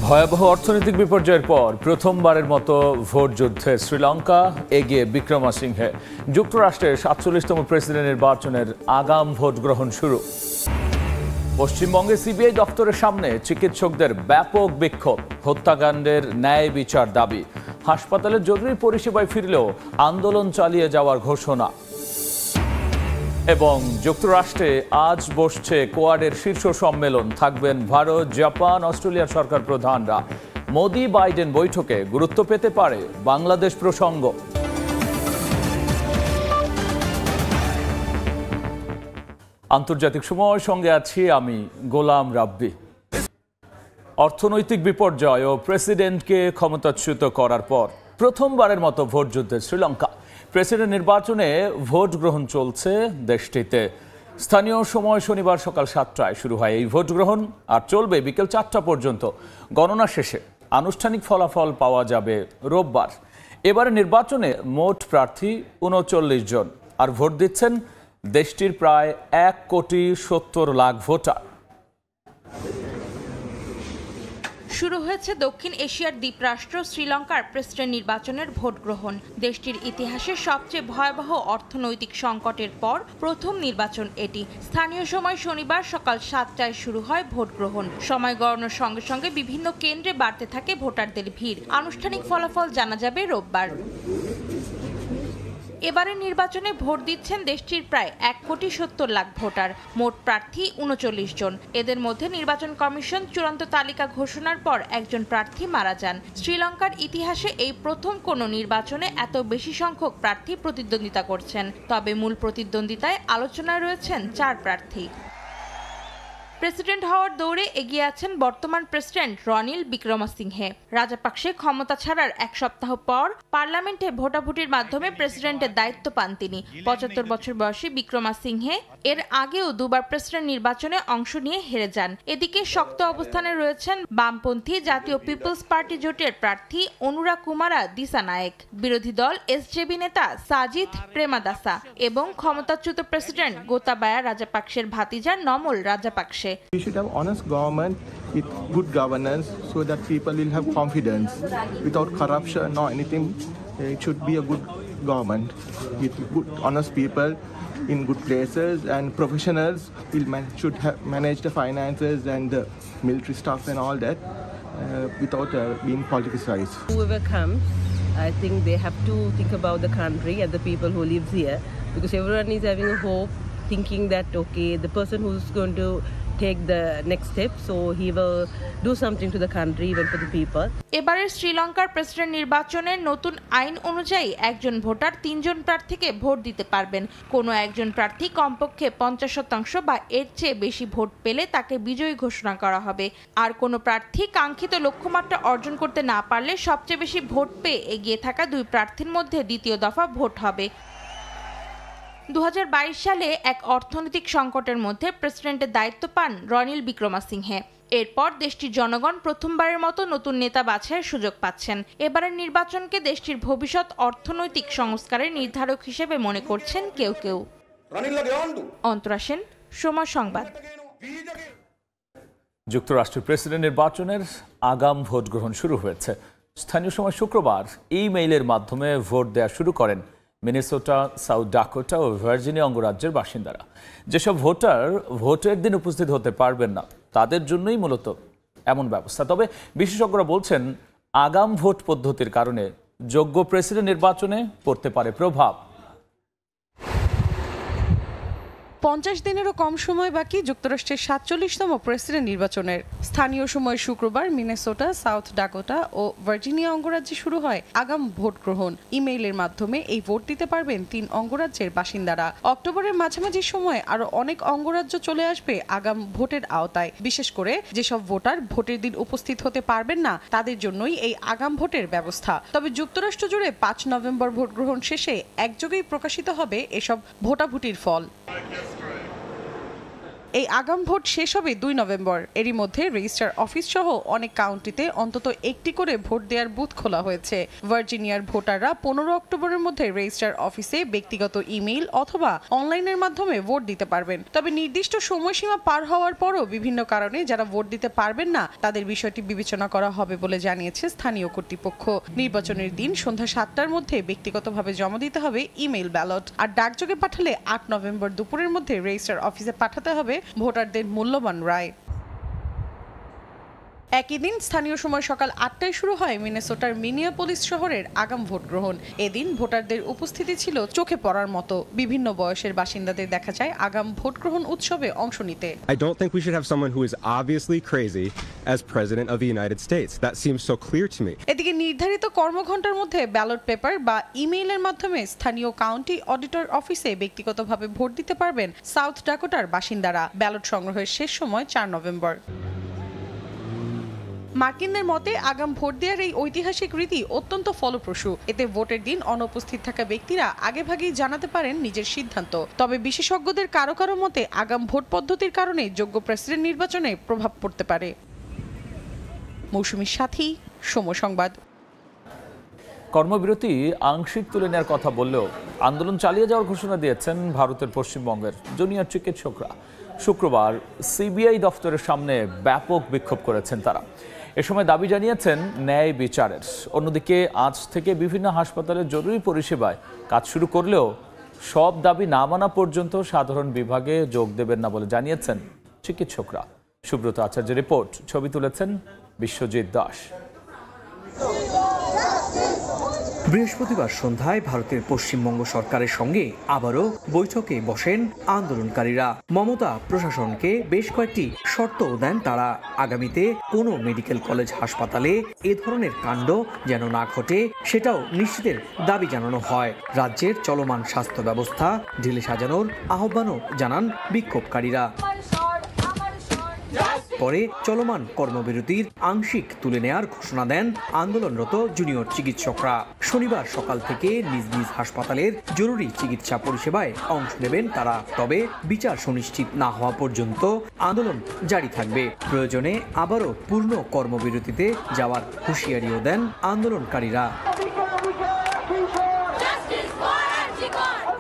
ভয়াবহ অর্থনৈতিক বিপর্যয়ের পর প্রথমবারের মতো ভোট যুদ্ধে শ্রীলঙ্কা এগিয়ে বিক্রমাসিংহে। যুক্তরাষ্ট্রের ৪৭তম প্রেসিডেন্ট নির্বাচনের আগাম ভোট গ্রহণ শুরু। পশ্চিমবঙ্গে সিবিআই দপ্তরের সামনে চিকিৎসকদের ব্যাপক বিক্ষোভ, হত্যাকাণ্ডের ন্যায় বিচার দাবি। হাসপাতালের জরুরি পরিষেবায় ফিরলেও আন্দোলন চালিয়ে যাওয়ার ঘোষণা। এবং যুক্তরাষ্ট্রে আজ বসছে কোয়াডের শীর্ষ সম্মেলন, থাকবেন ভারত, জাপান, অস্ট্রেলিয়ার সরকার প্রধানরা। মোদি বাইডেন বৈঠকে গুরুত্ব পেতে পারে বাংলাদেশ প্রসঙ্গ। আন্তর্জাতিক সময় সঙ্গে আছি আমি গোলাম রাব্বি। অর্থনৈতিক বিপর্যয় ও প্রেসিডেন্টকে ক্ষমতাচ্যুত করার পর প্রথমবারের মতো ভোট যুদ্ধে শ্রীলঙ্কা। প্রেসিডেন্ট নির্বাচনে ভোট গ্রহণ চলছে দেশটিতে। স্থানীয় সময় শনিবার সকাল ৭টায় শুরু হয় এই ভোট গ্রহণ, আর চলবে বিকেল ৪টা পর্যন্ত। গণনা শেষে আনুষ্ঠানিক ফলাফল পাওয়া যাবে রোববার। এবারে নির্বাচনে মোট প্রার্থী ৩৯ জন, আর ভোট দিচ্ছেন দেশটির প্রায় ১,৭০,০০,০০০ ভোটার। শুরু হয়েছে দক্ষিণ এশিয়ার দ্বীপরাষ্ট্র শ্রীলঙ্কার প্রেসিডেন্ট নির্বাচনের ভোট গ্রহণ। দেশটির ইতিহাসে সবচেয়ে ভয়াবহ অর্থনৈতিক সংকটের পর প্রথম নির্বাচন এটি। স্থানীয় সময় শনিবার সকাল ৭টায় শুরু হয় ভোট গ্রহণ। সময় গণনার সঙ্গে সঙ্গে বিভিন্ন কেন্দ্রে বাড়তে থাকে ভোটারদের ভিড়। আনুষ্ঠানিক ফলাফল জানা যাবে রোববার। এবারের নির্বাচনে ভোট দিচ্ছেন দেশটির প্রায় ১,৭০,০০,০০০ ভোটার। মোট প্রার্থী ৩৯ জন। এদের মধ্যে নির্বাচন কমিশন চূড়ান্ত তালিকা ঘোষণার পর একজন প্রার্থী মারা যান। শ্রীলঙ্কার ইতিহাসে এই প্রথম কোনো নির্বাচনে এত বেশি সংখ্যক প্রার্থী প্রতিদ্বন্দ্বিতা করছেন। তবে মূল প্রতিদ্বন্দ্বিতায় আলোচনায় রয়েছেন ৪ প্রার্থী। প্রেসিডেন্ট হওয়ার দৌড়ে এগিয়ে আছেন বর্তমান প্রেসিডেন্ট রনিল বিক্রমাসিংহে। রাজাপাকসে ক্ষমতা ছাড়ার এক সপ্তাহ পর পার্লামেন্টে ভোটাভুটির মাধ্যমে প্রেসিডেন্টের দায়িত্ব পান তিনি। ৭৫ বছর বয়সী বিক্রমাসিংহে এর আগেও দুবার প্রেসিডেন্ট নির্বাচনে অংশ নিয়ে হেরে যান। এদিকে শক্ত অবস্থানে রয়েছেন বামপন্থী জাতীয় পিপলস পার্টি জোটের প্রার্থী অনুরাকুমারা দিসানায়েক, বিরোধী দল এসজেবি নেতা সাজিথ প্রেমাদাসা এবং ক্ষমতাচ্যুত প্রেসিডেন্ট গোতাবায়া রাজাপাকসের ভাতিজা normal Rajapaksa. We should have honest government with good governance so that people will have confidence without corruption or anything. It should be a good government with good honest people in good places, and professionals should manage the finances and the military stuff and all that without being politicized. Whoever comes, I think they have to think about the country and the people who live here, because everyone is having a hope, thinking that okay, the person who's going to take the next step, so he will do something to the country, even for the people. এবারের শ্রীলঙ্কার president নির্বাচনের নতুন আইন অনুযায়ী একজন voter ৩ জন প্রার্থীকে vote দিতে পারবেন। কোনো একজন প্রার্থী কমপক্ষে ৫০% বা এর চেয়ে বেশি ভোট পেলে তাকে বিজয়ী ঘোষণা করা হবে। আর কোনো প্রার্থী কাঙ্ক্ষিত লক্ষ্যমাত্রা অর্জন করতে না পারলে সবচেয়ে বেশি ভোট পেয়ে এগিয়ে থাকা ২ প্রার্থীর মধ্যে দ্বিতীয় দফা ভোট হবে। ২০২২ সালে এক অর্থনৈতিক সংকটের মধ্যে প্রেসিডেন্টের দায়িত্ব পান রনিল বিক্রমাসিংহে। এরপর দেশটির জনগণ প্রথমবারের মতো নতুন নেতা বাছাইয়ের সুযোগ পাচ্ছেন। এবারের নির্বাচনকে দেশটির ভবিষ্যৎ অর্থনৈতিক সংস্কারের নির্ধারক হিসেবে মনে করছেন কেউ কেউ। অন্তরা সেন, সময় সংবাদ। যুক্তরাষ্ট্রের প্রেসিডেন্ট নির্বাচনের আগাম ভোট গ্রহণ শুরু হয়েছে। স্থানীয় সময় শুক্রবার ইমেইলের মাধ্যমে ভোট দেওয়া শুরু করেন মিনেসোটা, সাউথ ডাকোটা ও ভার্জিনিয়া অঙ্গরাজ্যের বাসিন্দারা। যেসব ভোটার ভোটের দিন উপস্থিত হতে পারবেন না, তাদের জন্যই মূলত এমন ব্যবস্থা। তবে বিশেষজ্ঞরা বলছেন, আগাম ভোট পদ্ধতির কারণে যোগ্য প্রেসিডেন্ট নির্বাচনে পড়তে পারে প্রভাব। ৫০ দিনেরও কম সময় বাকি যুক্তরাষ্ট্রের ৪৭তম প্রেসিডেন্ট নির্বাচনের। স্থানীয় সময় শুক্রবার মিনেসোটা, সাউথ ডাকোটা ও ভার্জিনিয়া অঙ্গরাজ্যে শুরু হয় আগাম ভোট গ্রহণ। ইমেইলের মাধ্যমে এই ভোট দিতে পারবেন ৩ অঙ্গরাজ্যের বাসিন্দারা। অক্টোবরের মাঝামাঝি সময় আরো অনেক অঙ্গরাজ্য চলে আসবে আগাম ভোটের আওতায়। বিশেষ করে যেসব ভোটার ভোটের দিন উপস্থিত হতে পারবেন না, তাদের জন্যই এই আগাম ভোটের ব্যবস্থা। তবে যুক্তরাষ্ট্র জুড়ে ৫ নভেম্বর ভোট গ্রহণ শেষে একযোগেই প্রকাশিত হবে এসব ভোটাভুটির ফল। এই আগাম ভোট শেষ হবে 2 নভেম্বর। এরই মধ্যে রেজিস্ট্রার অফিস সহ অনেক কাউন্টিতে অন্তত একটি করে ভোট দেওয়ার বুথ খোলা হয়েছে। ভার্জিনিয়ার ভোটাররা 15 অক্টোবরের মধ্যে রেজিস্ট্রার অফিসে ব্যক্তিগত ইমেইল অথবা অনলাইনের মাধ্যমে ভোট দিতে পারবেন। তবে নির্দিষ্ট সময়সীমা পার হওয়ার পরও বিভিন্ন কারণে যারা ভোট দিতে পারবেন না তাদের বিষয়টি বিবেচনা করা হবে বলে জানিয়েছে স্থানীয় কর্তৃপক্ষ। নির্বাচনের দিন সন্ধ্যা 7টার মধ্যে ব্যক্তিগতভাবে জমা দিতে হবে ইমেইল ব্যালট, আর ডাকযোগে পাঠালে 8 নভেম্বর দুপুরের মধ্যে রেজিস্ট্রার অফিসে পাঠাতে হবে ভোটারদের মূল্যবান রায়। একই দিন স্থানীয় সময় সকাল 8টায় শুরু হয় মিনেসোটার মিনিয়াপোলিস শহরের আগাম ভোট গ্রহণ। এদিন ভোটারদের উপস্থিতি ছিল চোখে পড়ার মতো। বিভিন্ন বয়সের বাসিন্দাদের দেখা যায় আগাম ভোট গ্রহণ উৎসবে অংশ নিতে। I don't think we should have someone who is obviously crazy as president of the United States. That seems so clear to me. এদিকে নির্ধারিত কর্মঘণ্টার মধ্যে ব্যালট পেপার বা ইমেইলের মাধ্যমে স্থানীয় কাউন্টি অডিটর অফিসে ব্যক্তিগতভাবে ভোট দিতে পারবেন সাউথ ডাকোটার বাসিন্দারা। ব্যালট সংগ্রহের শেষ সময় 4 নভেম্বর। মার্কিনদের মতে আগাম ভোট দেওয়ার এই ঐতিহাসিক রীতি অত্যন্ত ফলপ্রসূ। এতে ভোটের দিন অনুপস্থিত থাকা ব্যক্তিরা আগেভাগেই জানাতে পারেন নিজের সিদ্ধান্ত। তবে বিশেষজ্ঞদের কারো কারো মতে আগাম ভোট পদ্ধতির কারণে যোগ্য প্রেসিডেন্ট নির্বাচনে প্রভাব পড়তে পারে। মৌসুমীর সাথী, সময় সংবাদ। কর্মবিরতি আংশিক তুলে নেওয়ার কথা বললেও আন্দোলন চালিয়ে যাওয়ার ঘোষণা দিয়েছেন ভারতের পশ্চিমবঙ্গের জুনিয়র চিকিৎসকরা। শুক্রবার সিবিআই দফতরের সামনে ব্যাপক বিক্ষোভ করেছেন তারা। এ সময় দাবি জানিয়েছেন ন্যায় বিচারের। অন্যদিকে আজ থেকে বিভিন্ন হাসপাতালের জরুরি পরিষেবায় কাজ শুরু করলেও সব দাবি না মানা পর্যন্ত সাধারণ বিভাগে যোগ দেবেন না বলে জানিয়েছেন চিকিৎসকরা। সুব্রত আচার্যের রিপোর্ট, ছবি তুলেছেন বিশ্বজিৎ দাস। বৃহস্পতিবার সন্ধ্যায় ভারতের পশ্চিমবঙ্গ সরকারের সঙ্গে আবারও বৈঠকে বসেন আন্দোলনকারীরা। মমতা প্রশাসনকে বেশ কয়েকটি শর্তও দেন তারা। আগামীতে কোনো মেডিকেল কলেজ হাসপাতালে এ ধরনের কাণ্ড যেন না ঘটে সেটাও নিশ্চিতের দাবি জানানো হয়। রাজ্যের চলমান স্বাস্থ্য ব্যবস্থা ঢেলে সাজানোর আহ্বানও জানান বিক্ষোভকারীরা। পরে চলমান কর্মবিরতির আংশিক তুলে নেয়ার ঘোষণা দেন আন্দোলনরত জুনিয়র চিকিৎসকরা। শনিবার সকাল থেকে নিজ নিজ হাসপাতালের জরুরি চিকিৎসা পরিষেবায় অংশ নেবেন তারা। তবে বিচার সুনিশ্চিত না হওয়া পর্যন্ত আন্দোলন জারি থাকবে। প্রয়োজনে আবারও পূর্ণ কর্মবিরতিতে যাওয়ার হুঁশিয়ারিও দেন আন্দোলনকারীরা।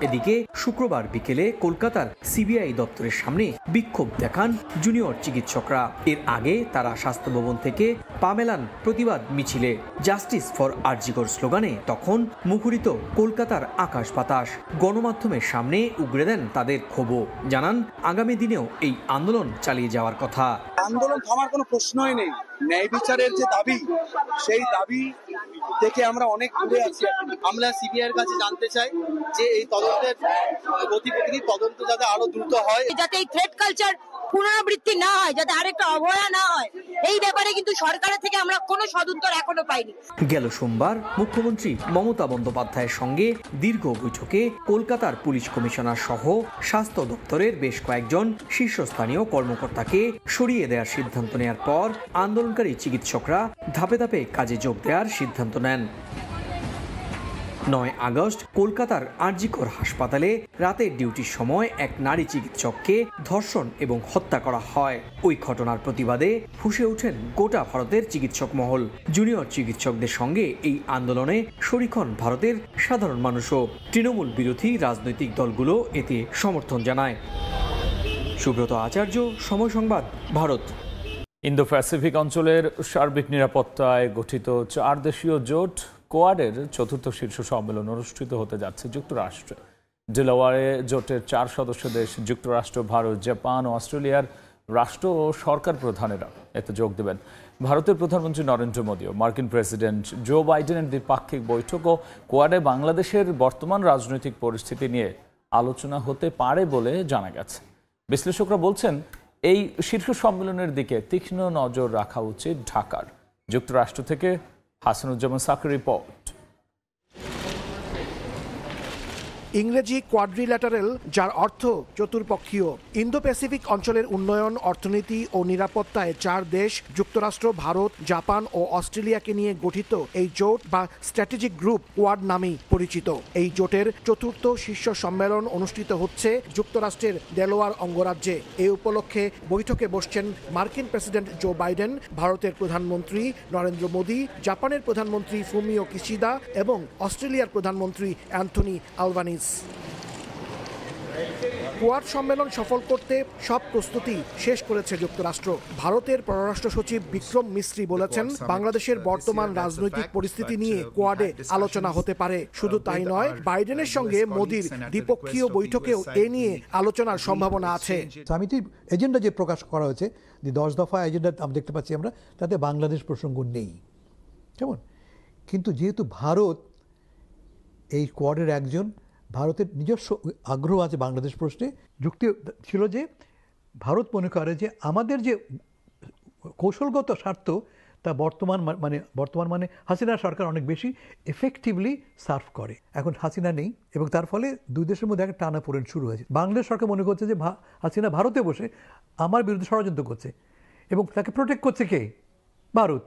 এদিকে শুক্রবার বিকেলে কলকাতার সিবিআই দপ্তরের সামনে বিক্ষোভ দেখান জুনিয়র চিকিৎসকরা। এর আগে তারা স্বাস্থ্য ভবন থেকে পা মেলান প্রতিবাদ মিছিলে। জাস্টিস ফর আরজিকর স্লোগানে তখন মুখরিত কলকাতার আকাশ বাতাস। গণমাধ্যমের সামনে উগরে দেন তাদের ক্ষোভও। জানান আগামী দিনেও এই আন্দোলন চালিয়ে যাওয়ার কথা। আন্দোলন থামার কোনো প্রশ্নই নেই। ন্যায় বিচারের যে দাবি, সেই দাবি থেকে আমরা অনেক দূরে আছি। আমরা সিবিআই এর কাছে জানতে চাই যে এই তদন্তের গতিবিধি তদন্ত যাতে আরো দ্রুত হয়, যাতে এই থ্রেট কালচার পুনরাবৃত্তি না হয়, যাতে আরেকটা অবহেলা না হয়, এই ব্যাপারে কিন্তু সরকারের থেকে আমরা কোনো সদুত্তর এখনো পাইনি। গেল সোমবার মুখ্যমন্ত্রী মমতা বন্দ্যোপাধ্যায়ের সঙ্গে দীর্ঘ বৈঠকে কলকাতার পুলিশ কমিশনার সহ স্বাস্থ্য দপ্তরের বেশ কয়েকজন শীর্ষস্থানীয় কর্মকর্তাকে সরিয়ে দেওয়ার সিদ্ধান্ত নেওয়ার পর আন্দোলনকারী চিকিৎসকরা ধাপে ধাপে কাজে যোগ দেওয়ার সিদ্ধান্ত নেন। 9 আগস্ট কলকাতার আরজিকর হাসপাতালে রাতের ডিউটির সময় এক নারী চিকিৎসককে ধর্ষণ এবং হত্যা করা হয়। ওই ঘটনার প্রতিবাদে ফুঁসে ওঠেন গোটা ভারতের চিকিৎসক মহল। জুনিয়র চিকিৎসকদের সঙ্গে এই আন্দোলনে শরিক হন ভারতের সাধারণ মানুষও। তৃণমূল বিরোধী রাজনৈতিক দলগুলো এতে সমর্থন জানায়। সুব্রত আচার্য, সময় সংবাদ, ভারত। ইন্দো প্যাসিফিক অঞ্চলের সার্বিক নিরাপত্তায় গঠিত 4 দেশীয় জোট কোয়াডের চতুর্থ শীর্ষ সম্মেলন অনুষ্ঠিত হতে যাচ্ছে যুক্তরাষ্ট্রে। ডেলাওয়ারে জোটের 4 সদস্য দেশ যুক্তরাষ্ট্র, ভারত, জাপান ও অস্ট্রেলিয়ার রাষ্ট্র ও সরকার প্রধানেরা এতে যোগ দেবেন। ভারতের প্রধানমন্ত্রী নরেন্দ্র মোদী ও মার্কিন প্রেসিডেন্ট জো বাইডেনের দ্বিপাক্ষিক বৈঠক ও কোয়াডে বাংলাদেশের বর্তমান রাজনৈতিক পরিস্থিতি নিয়ে আলোচনা হতে পারে বলে জানা গেছে। বিশ্লেষকরা বলছেন এই শীর্ষ সম্মেলনের দিকে তীক্ষ্ণ নজর রাখা উচিত ঢাকার। যুক্তরাষ্ট্র থেকে হাসানুজ্জামান সাকির রিপোর্ট। ইংরেজি কোয়াড্রিল্যাটারাল, যার অর্থ চতুর্পক্ষীয়। ইন্দো প্যাসিফিক অঞ্চলের উন্নয়ন, অর্থনীতি ও নিরাপত্তায় 4 দেশ যুক্তরাষ্ট্র, ভারত, জাপান ও অস্ট্রেলিয়াকে নিয়ে গঠিত এই জোট বা স্ট্র্যাটেজিক গ্রুপ কোয়াড নামেই পরিচিত। এই জোটের 4র্থ শীর্ষ সম্মেলন অনুষ্ঠিত হচ্ছে যুক্তরাষ্ট্রের দেলোয়ার অঙ্গরাজ্যে। এই উপলক্ষে বৈঠকে বসছেন মার্কিন প্রেসিডেন্ট জো বাইডেন, ভারতের প্রধানমন্ত্রী নরেন্দ্র মোদী, জাপানের প্রধানমন্ত্রী ফুমিও কিশিদা এবং অস্ট্রেলিয়ার প্রধানমন্ত্রী অ্যান্থনি আলবানিজ। কোয়াড সম্মেলন সফল করতে সব প্রস্তুতি শেষ করেছে যুক্তরাষ্ট্র। ভারতের পররাষ্ট্র সচিব বিক্রম মিস্ত্রি বলেছেন, বাংলাদেশের বর্তমান রাজনৈতিক পরিস্থিতি নিয়ে কোয়াডে আলোচনা হতে পারে। শুধু তাই নয়, বাইডেনের সঙ্গে মোদির দ্বিপক্ষীয় বৈঠকেও এ নিয়ে আলোচনার সম্ভাবনা আছে। সামিটের এজেন্ডা যে প্রকাশ করা হয়েছে, যে 10 দফা এজেন্ডা আমরা দেখতে পাচ্ছি, আমরা তাতে বাংলাদেশ প্রসঙ্গ নেই, কেমন? কিন্তু যেহেতু ভারত এই কোয়াডের একজন, ভারতের নিজস্ব আগ্রহ আছে বাংলাদেশ প্রশ্নে, যুক্তি ছিল যে ভারত মনে করে যে আমাদের যে কৌশলগত স্বার্থ তা বর্তমান মানে হাসিনা সরকার অনেক বেশি এফেক্টিভলি সার্ভ করে। এখন হাসিনা নেই এবং তার ফলে দুই দেশের মধ্যে একটা টানাপোড়েন শুরু হয়েছে। বাংলাদেশ সরকার মনে করছে যে হাসিনা ভারতে বসে আমার বিরুদ্ধে ষড়যন্ত্র করছে এবং তাকে প্রোটেক্ট করছে কে? ভারত।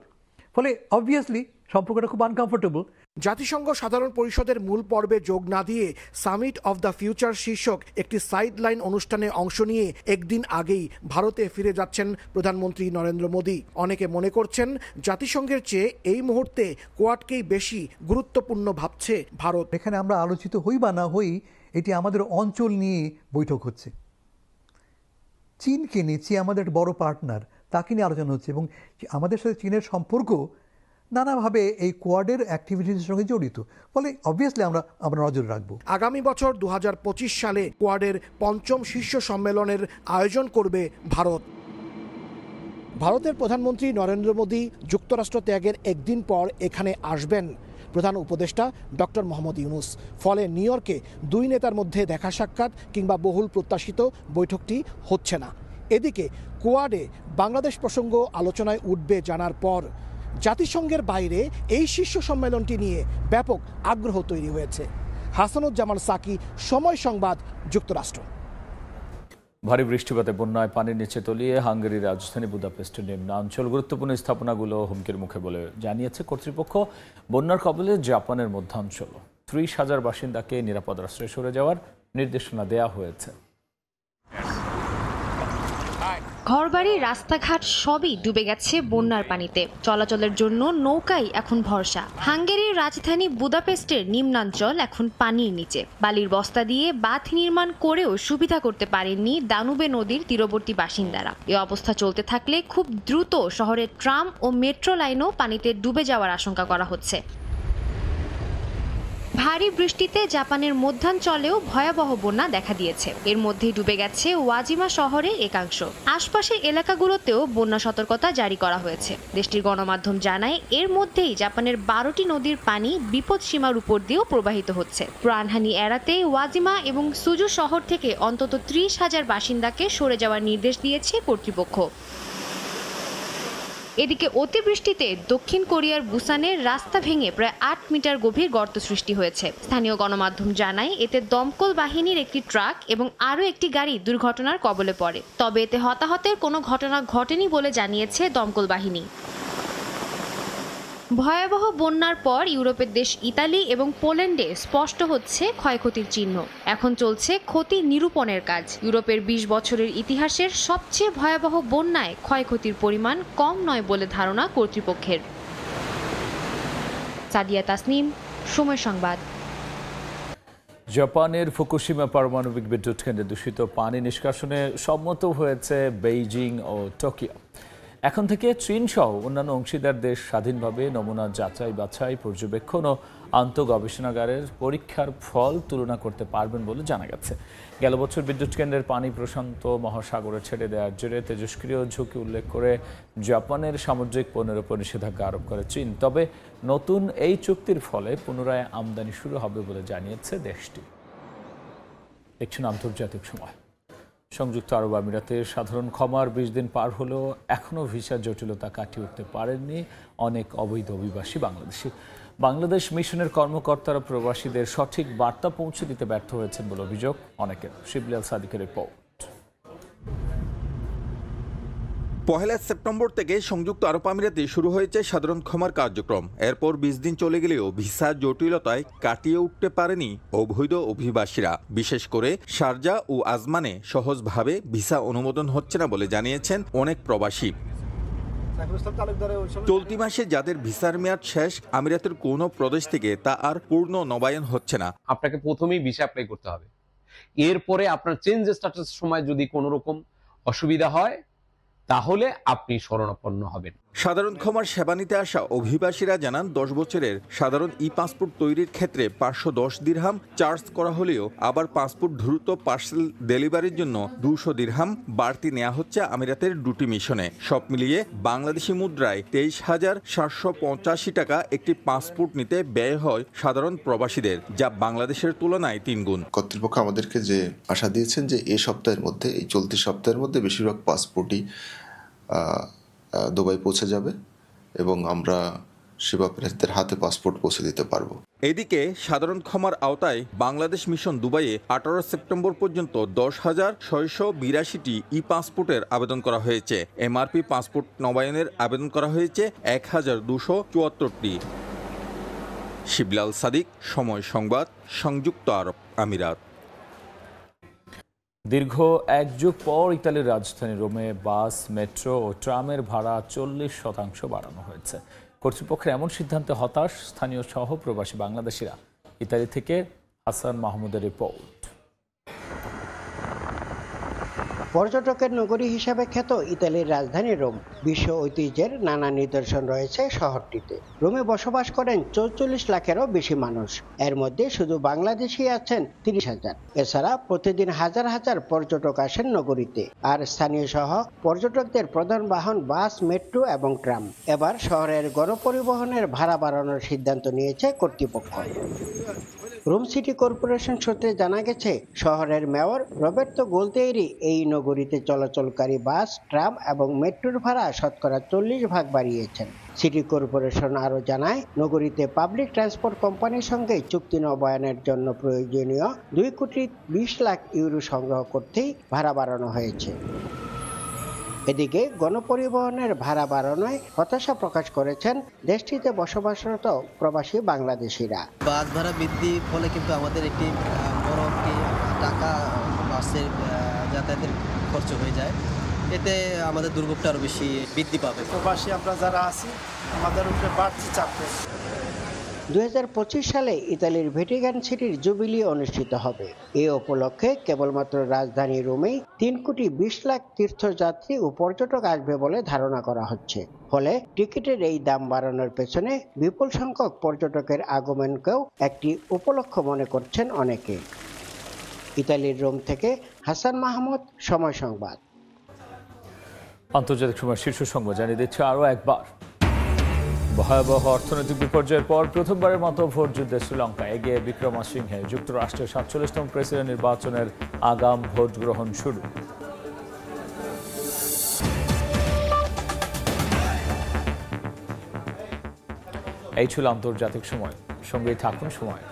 ফলে অবভিয়াসলি সম্পর্কটা খুব আনকমফোর্টেবল। জাতিসংঘ সাধারণ পরিষদের মূল পর্বে যোগ না দিয়ে সামিট অফ দ্য ফিউচার শীর্ষক একটি সাইডলাইন অনুষ্ঠানে অংশ নিয়ে একদিন আগেই ভারতে ফিরে যাচ্ছেন প্রধানমন্ত্রী নরেন্দ্র মোদী। অনেকে মনে করছেন, জাতিসংঘের চেয়ে এই মুহূর্তে কোয়াডকেই বেশি গুরুত্বপূর্ণ ভাবছে ভারত। এখানে আমরা আলোচিত হই বা না হই, এটি আমাদের অঞ্চল নিয়ে বৈঠক হচ্ছে। চীনকে নিয়ে, চীন আমাদের একটা বড় পার্টনার, তাকে নিয়ে আলোচনা হচ্ছে এবং আমাদের সাথে চীনের সম্পর্ক নানাভাবে এই কোয়াডের অ্যাক্টিভিটিসের সঙ্গে জড়িত। ফলে অবভিয়াসলি আমরা নজর রাখবো। আগামী বছর 2025 সালে কোয়াডের 5ম শীর্ষ সম্মেলনের আয়োজন করবে ভারত। ভারতের প্রধানমন্ত্রী নরেন্দ্র মোদী যুক্তরাষ্ট্র ত্যাগের একদিন পর এখানে আসবেন প্রধান উপদেষ্টা ডক্টর মোহাম্মদ ইউনুস। ফলে নিউ ইয়র্কে দুই নেতার মধ্যে দেখা সাক্ষাৎ কিংবা বহুল প্রত্যাশিত বৈঠকটি হচ্ছে না। এদিকে কোয়াডে বাংলাদেশ প্রসঙ্গ আলোচনায় উঠবে জানার পর জাতিসংঘের বাইরে এই শীর্ষ সম্মেলনটি নিয়ে ব্যাপক আগ্রহ তৈরি হয়েছে। হাসানুজ্জামান সাকি, সময় সংবাদ, যুক্তরাষ্ট্র। ভারী বৃষ্টিপাতে বন্যায় পানির নিচে তলিয়ে হাঙ্গেরির রাজধানী বুদাপেস্টের নিম্নাঞ্চল। গুরুত্বপূর্ণ স্থাপনাগুলো হুমকির মুখে বলে জানিয়েছে কর্তৃপক্ষ। বন্যার কবলে জাপানের মধ্যাঞ্চল। 30,000 বাসিন্দাকে নিরাপদ আশ্রয়ে সরে যাওয়ার নির্দেশনা দেওয়া হয়েছে। ঘরবাড়ি, রাস্তাঘাট সবই ডুবে গেছে বন্যার পানিতে। চলাচলের জন্য নৌকাই এখন ভরসা। হাঙ্গেরির রাজধানী বুদাপেস্টের নিম্নাঞ্চল এখন পানির নিচে। বালির বস্তা দিয়ে বাঁধ নির্মাণ করেও সুবিধা করতে পারেননি দানুবে নদীর তীরবর্তী বাসিন্দারা। এ অবস্থা চলতে থাকলে খুব দ্রুত শহরের ট্রাম ও মেট্রো লাইনও পানিতে ডুবে যাওয়ার আশঙ্কা করা হচ্ছে। ভারী বৃষ্টিতে জাপানের মধ্যাঞ্চলেও ভয়াবহ বন্যা দেখা দিয়েছে। এর মধ্যেই ডুবে গেছে ওয়াজিমা শহরের একাংশ। আশপাশের এলাকাগুলোতেও বন্যা সতর্কতা জারি করা হয়েছে। দেশটির গণমাধ্যম জানায়, এর মধ্যেই জাপানের 12টি নদীর পানি বিপদ সীমার উপর দিয়েও প্রবাহিত হচ্ছে। প্রাণহানি এড়াতে ওয়াজিমা এবং সুজু শহর থেকে অন্তত 30,000 বাসিন্দাকে সরে যাওয়ার নির্দেশ দিয়েছে কর্তৃপক্ষ। এদিকে অতিবৃষ্টিতে দক্ষিণ কোরিয়ার বুসানের রাস্তা ভেঙে প্রায় 8 মিটার গভীর গর্ত সৃষ্টি হয়েছে। স্থানীয় গণমাধ্যম জানায়, এতে দমকল বাহিনীর একটি ট্রাক এবং আরও একটি গাড়ি দুর্ঘটনার কবলে পড়ে। তবে এতে হতাহতের কোনো ঘটনা ঘটেনি বলে জানিয়েছে দমকল বাহিনী। ভয়াবহ বন্যার পর ইউরোপের দেশ ইতালি এবং পোল্যান্ডে স্পষ্ট হচ্ছে ক্ষয়ক্ষতির চিহ্ন। এখন চলছে ক্ষতি নিরূপণের কাজ। ইউরোপের 20 বছরের ইতিহাসের সবচেয়ে ভয়াবহ বন্যায় ক্ষয়ক্ষতির পরিমাণ কম নয় বলে ধারণা কর্তৃপক্ষের। সাদিয়া তাসনিম, সময় সংবাদ। জাপানের ফুকুশিমা পারমাণবিক বিদ্যুৎ কেন্দ্রে দূষিত পানি নিষ্কাশনে সম্মত হয়েছে বেইজিং ও টোকিও। এখন থেকে চীন সহ অন্যান্য অংশীদার দেশ স্বাধীনভাবে নমুনা যাচাই বাছাই, পর্যবেক্ষণ ও আন্তঃগবেষণাগারের পরীক্ষার ফল তুলনা করতে পারবেন বলে জানা গেছে। গেল বছর বিদ্যুৎ কেন্দ্রের পানি প্রশান্ত মহাসাগরে ছেড়ে দেওয়ার জেরে তেজস্ক্রিয় ঝুঁকি উল্লেখ করে জাপানের সামুদ্রিক পণ্যের উপর নিষেধাজ্ঞা আরোপ করে চীন। তবে নতুন এই চুক্তির ফলে পুনরায় আমদানি শুরু হবে বলে জানিয়েছে দেশটি। দেখছেন আন্তর্জাতিক সময়। সংযুক্ত আরব আমিরাতের সাধারণ ক্ষমার 20 দিন পার হলেও এখনও ভিসা জটিলতা কাটিয়ে উঠতে পারেননি অনেক অবৈধ অভিবাসী বাংলাদেশি। বাংলাদেশ মিশনের কর্মকর্তারা প্রবাসীদের সঠিক বার্তা পৌঁছে দিতে ব্যর্থ হয়েছেন বলে অভিযোগ অনেকের। শিবলাল সাদিকের রিপোর্ট। 1 সেপ্টেম্বর থেকে সংযুক্ত আরব আমিরাতে শুরু হয়েছে সাধারণ ক্ষমার কার্যক্রম। এরপর 20 দিন চলে গেলেও ভিসা জটিলতায় কাটিয়ে উঠতে পারেনি অবৈধ অভিবাসীরা। বিশেষ করে শারজা ও আজমানে সহজভাবে ভিসা অনুমোদন হচ্ছে না বলে জানিয়েছেন অনেক প্রবাসী। চলতি মাসে যাদের ভিসার মেয়াদ শেষ, আমিরাতের কোনো প্রদেশ থেকে তা আর পূর্ণ নবায়ন হচ্ছে না। আপনাকে প্রথমেই ভিসা অ্যাপ্লাই করতে হবে, এরপরে আপনার চেঞ্জ স্ট্যাটাসের সময় যদি কোনো রকম অসুবিধা হয় তাহলে আপনি শরণাপন্ন হবেন। সাধারণ ক্ষমার সেবা নিতে আসা অভিবাসীরা জানান 10 বছরের সাধারণ পাসপোর্ট তৈরির ক্ষেত্রে 510 দিরহাম চার্জ করা হলেও আবার পাসপোর্ট দ্রুত পার্সেল ডেলিভারির জন্য 200 দিরহাম বাড়তি নেওয়া হচ্ছে আমিরাতের দুটি মিশনে। সব মিলিয়ে বাংলাদেশি মুদ্রায় 23,785 টাকা একটি পাসপোর্ট নিতে ব্যয় হয় সাধারণ প্রবাসীদের, যা বাংলাদেশের তুলনায় 3 গুণ। কর্তৃপক্ষ আমাদেরকে যে আশা দিয়েছেন যে এই সপ্তাহের মধ্যে, এই চলতি সপ্তাহের মধ্যে বেশিরভাগ পাসপোর্টই দুবাই পৌঁছে যাবে এবং আমরা সেবা প্রার্থীদের হাতে পাসপোর্ট পৌঁছে দিতে পারবো। এদিকে সাধারণ ক্ষমার আওতায় বাংলাদেশ মিশন দুবাইয়ে 18 সেপ্টেম্বর পর্যন্ত 10,682টি পাসপোর্টের আবেদন করা হয়েছে। এমআরপি পাসপোর্ট নবায়নের আবেদন করা হয়েছে 1,274টি। শিবলাল সাদিক, সময় সংবাদ, সংযুক্ত আরব আমিরাত। দীর্ঘ 1 যুগ পর ইতালির রাজধানী রোমে বাস, মেট্রো ও ট্রামের ভাড়া 40% বাড়ানো হয়েছে। কর্তৃপক্ষের এমন সিদ্ধান্তে হতাশ স্থানীয় সহ প্রবাসী বাংলাদেশিরা। ইতালি থেকে হাসান মাহমুদের রিপোর্ট। পর্যটকের নগরী হিসাবে খ্যাত ইতালির রাজধানী রোম। বিশ্ব ঐতিহ্যের নানা নিদর্শন রয়েছে শহরটিতে। রোমে বসবাস করেন 44 লাখেরও বেশি মানুষ। এর মধ্যে শুধু বাংলাদেশি আছেন 30,000। এছাড়া প্রতিদিন হাজার হাজার পর্যটক আসেন নগরীতে। আর স্থানীয় সহ পর্যটকদের প্রধান বাহন বাস, মেট্রো এবং ট্রাম। এবার শহরের গণপরিবহনের ভাড়া বাড়ানোর সিদ্ধান্ত নিয়েছে কর্তৃপক্ষ। রোম সিটি কর্পোরেশন সূত্রে জানা গেছে, শহরের মেয়র রবের্তো গোলতেইরি এই নগরীতে চলাচলকারী বাস, ট্রাম এবং মেট্রোর ভাড়া শতকরা 40% বাড়িয়েছেন। সিটি কর্পোরেশন আরও জানায়, নগরীতে পাবলিক ট্রান্সপোর্ট কোম্পানির সঙ্গে চুক্তি নবায়নের জন্য প্রয়োজনীয় 2,20,00,000 ইউরো সংগ্রহ করতেই ভাড়া বাড়ানো হয়েছে। এদিকে গণপরিবহনের ভাড়া বাড়ানোয় হতাশা প্রকাশ করেছেন দেশটিতে বসবাসরত প্রবাসী বাংলাদেশিরা। বাস ভাড়া বৃদ্ধির ফলে কিন্তু আমাদের একটি বড় টাকা বাসের যাতায়াতের খরচ হয়ে যায়, এতে আমাদের দুর্ভোগটা আরও বেশি বৃদ্ধি পাবে। প্রবাসী আমরা যারা আছি আমাদের উপরে বাড়তি চাপ। 2025 সালে ইতালির ভ্যাটিকান সিটির জুবিলি অনুষ্ঠিত হবে। এই উপলক্ষে কেবলমাত্র রাজধানী রোমেই 3,20,00,000 তীর্থযাত্রী ও পর্যটক আসবে বলে ধারণা করা হচ্ছে। ফলে টিকিটের এই দাম বাড়ানোর পেছনে বিপুল সংখ্যক পর্যটকের আগমনকেও একটি উপলক্ষ মনে করছেন অনেকে। ইতালির রোম থেকে হাসান মাহমুদ, সময় সংবাদ। আন্তর্জাতিক সময় শীর্ষ সংবাদ জানিয়ে দিচ্ছে আরও একবার। ভয়াবহ অর্থনৈতিক বিপর্যয়ের পর প্রথমবারের মতো ভোট যুদ্ধে শ্রীলঙ্কা। এগিয়ে বিক্রমাসিংহে। যুক্তরাষ্ট্রের 47তম প্রেসিডেন্ট নির্বাচনের আগাম ভোট গ্রহণ শুরু। এই ছিল আন্তর্জাতিক সময়। সঙ্গেই থাকুন সময়।